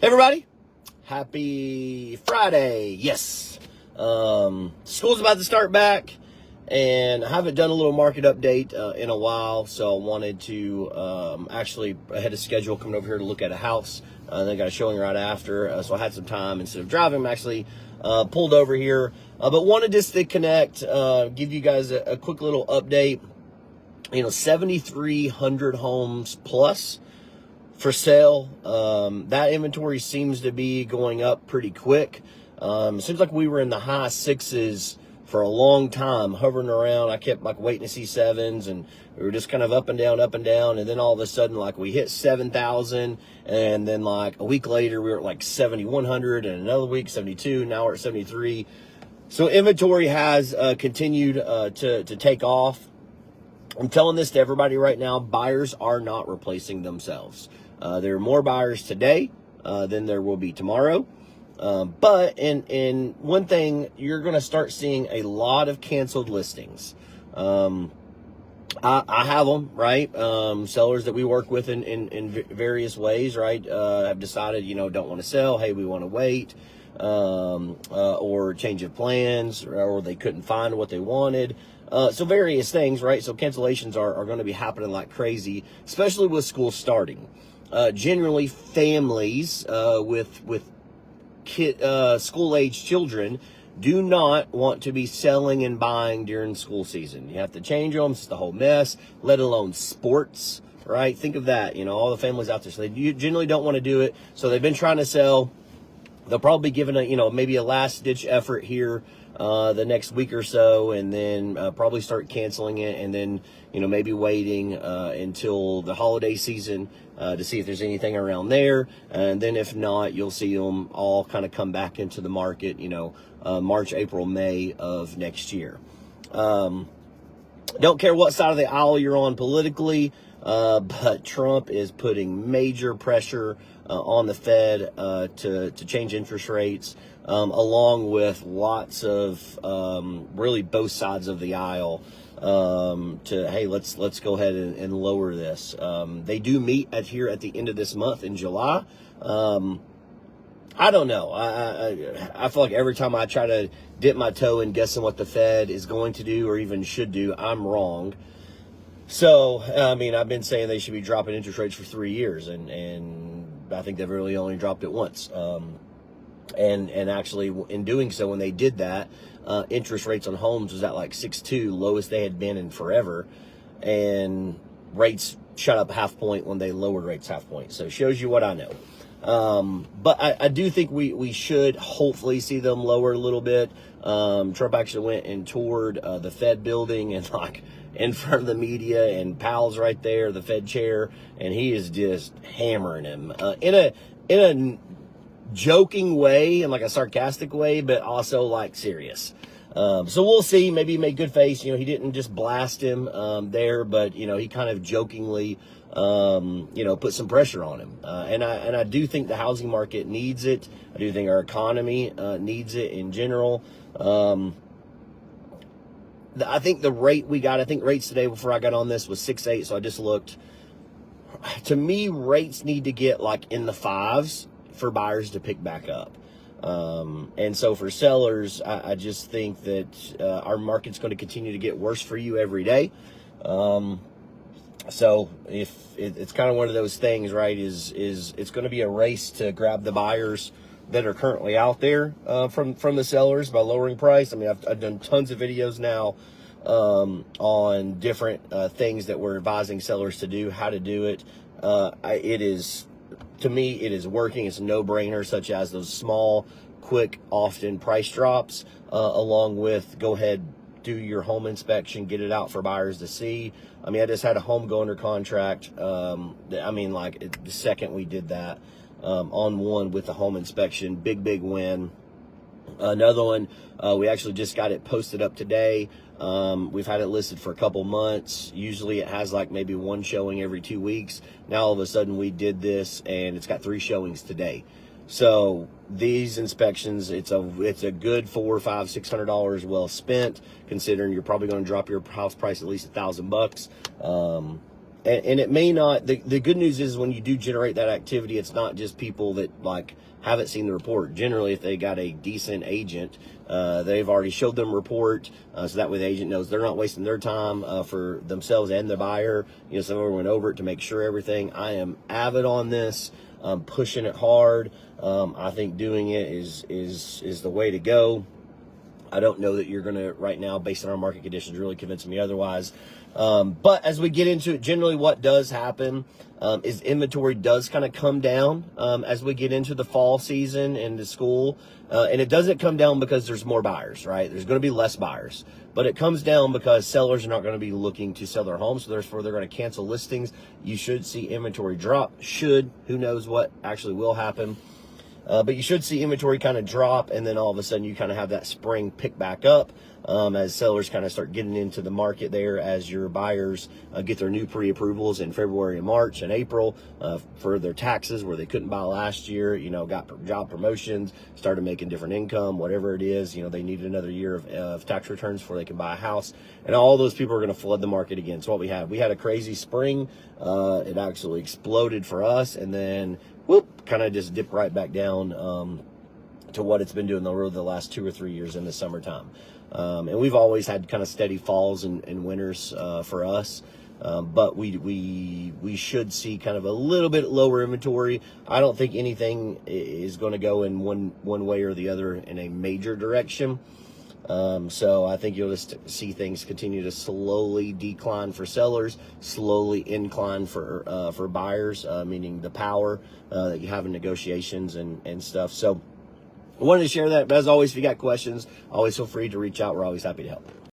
Hey everybody, happy Friday. Yes, school's about to start back, and I haven't done a little market update in a while, so I wanted to actually ahead of schedule coming over here to look at a house. Then I got a showing right after, so I had some time. Instead of driving, I'm actually pulled over here, but wanted just to connect, give you guys a quick little update. 7,300 homes plus for sale. That inventory seems to be going up pretty quick. It seems like we were in the high sixes for a long time, hovering around. I kept waiting to see sevens, and we were just kind of up and down, and then all of a sudden we hit 7,000, and then a week later we were at 7,100, and another week 72. Now we're at 73. So inventory has continued to take off. I'm telling this to everybody right now: buyers are not replacing themselves. There are more buyers today than there will be tomorrow. But in one thing, you're going to start seeing a lot of canceled listings. I have them, right? Sellers that we work with in various ways, right? Have decided, don't want to sell. Hey, we want to wait. Or change of plans, or they couldn't find what they wanted. So various things, right? So cancellations are going to be happening like crazy, especially with school starting. Generally, families with school-age children do not want to be selling and buying during school season. You have to change them. It's the whole mess, let alone sports, right? Think of that, all the families out there. So they generally don't want to do it. So they've been trying to sell. They'll probably be giving maybe a last-ditch effort here the next week or so, and then probably start canceling it, and then maybe waiting until the holiday season to see if there's anything around there. And then if not, you'll see them all kind of come back into the market, March, April, May of next year. Don't care what side of the aisle you're on politically, but Trump is putting major pressure on the Fed to change interest rates, along with lots of really both sides of the aisle hey, let's go ahead and lower this. They do meet here at the end of this month in July. I don't know. I feel like every time I try to dip my toe in guessing what the Fed is going to do or even should do, I'm wrong. So, I've been saying they should be dropping interest rates for 3 years, and I think they've really only dropped it once. And actually, in doing so, when they did that, interest rates on homes was at 6.2, lowest they had been in forever, and rates shot up half point when they lowered rates half point. So it shows you what I know. But I do think we should hopefully see them lower a little bit. Trump actually went and toured the Fed building, and in front of the media, and Powell's right there, the Fed chair, and he is just hammering him in a joking way and a sarcastic way, but also serious. So we'll see. Maybe he made good face. He didn't just blast him there, but he kind of jokingly put some pressure on him. And I do think the housing market needs it. I do think our economy needs it in general. I think the rate we got, rates today before I got on this was 6.8. So I just looked. To me, rates need to get in the fives for buyers to pick back up. And so for sellers, I just think that our market's going to continue to get worse for you every day. So if it's kind of one of those things, right, is it's going to be a race to grab the buyers that are currently out there from the sellers by lowering price. I've done tons of videos now on different things that we're advising sellers to do, how to do it. To me, it is working. It's a no-brainer, such as those small, quick, often price drops, along with go ahead, do your home inspection, get it out for buyers to see. I just had a home go under contract. The second we did that, on one with the home inspection, big win. Another one, we actually just got it posted up today. We've had it listed for a couple months. Usually it has maybe one showing every 2 weeks. Now all of a sudden we did this, and it's got 3 showings today. So these inspections, it's a good $400, $500, $600 well spent, considering you're probably going to drop your house price at least $1,000. and it may not, the good news is when you do generate that activity, it's not just people that like haven't seen the report. Generally, if they got a decent agent, they've already showed them report, so that way the agent knows they're not wasting their time for themselves and the buyer. Someone went over it to make sure everything. I am avid on this. I'm pushing it hard. I think doing it is the way to go. I don't know that you're going to, right now, based on our market conditions, really convince me otherwise. But as we get into it, generally what does happen is inventory does kind of come down as we get into the fall season and the school. And it doesn't come down because there's more buyers, right? There's going to be less buyers. But it comes down because sellers are not going to be looking to sell their homes. So therefore, they're going to cancel listings. You should see inventory drop. Who knows what actually will happen. But you should see inventory kind of drop, and then all of a sudden you kind of have that spring pick back up as sellers kind of start getting into the market there, as your buyers get their new pre-approvals in February and March and April for their taxes where they couldn't buy last year, got job promotions, started making different income, whatever it is, they need another year of tax returns before they can buy a house. And all those people are going to flood the market again. So what we had a crazy spring. It actually exploded for us, and then kind of just dipped right back down to what it's been doing the last 2 or 3 years in the summertime. And we've always had kind of steady falls and winters for us. But we should see kind of a little bit lower inventory. I don't think anything is going to go in one way or the other in a major direction. So I think you'll just see things continue to slowly decline for sellers, slowly incline for buyers, meaning the power that you have in negotiations and stuff. So I wanted to share that. But as always, if you got questions, always feel free to reach out. We're always happy to help.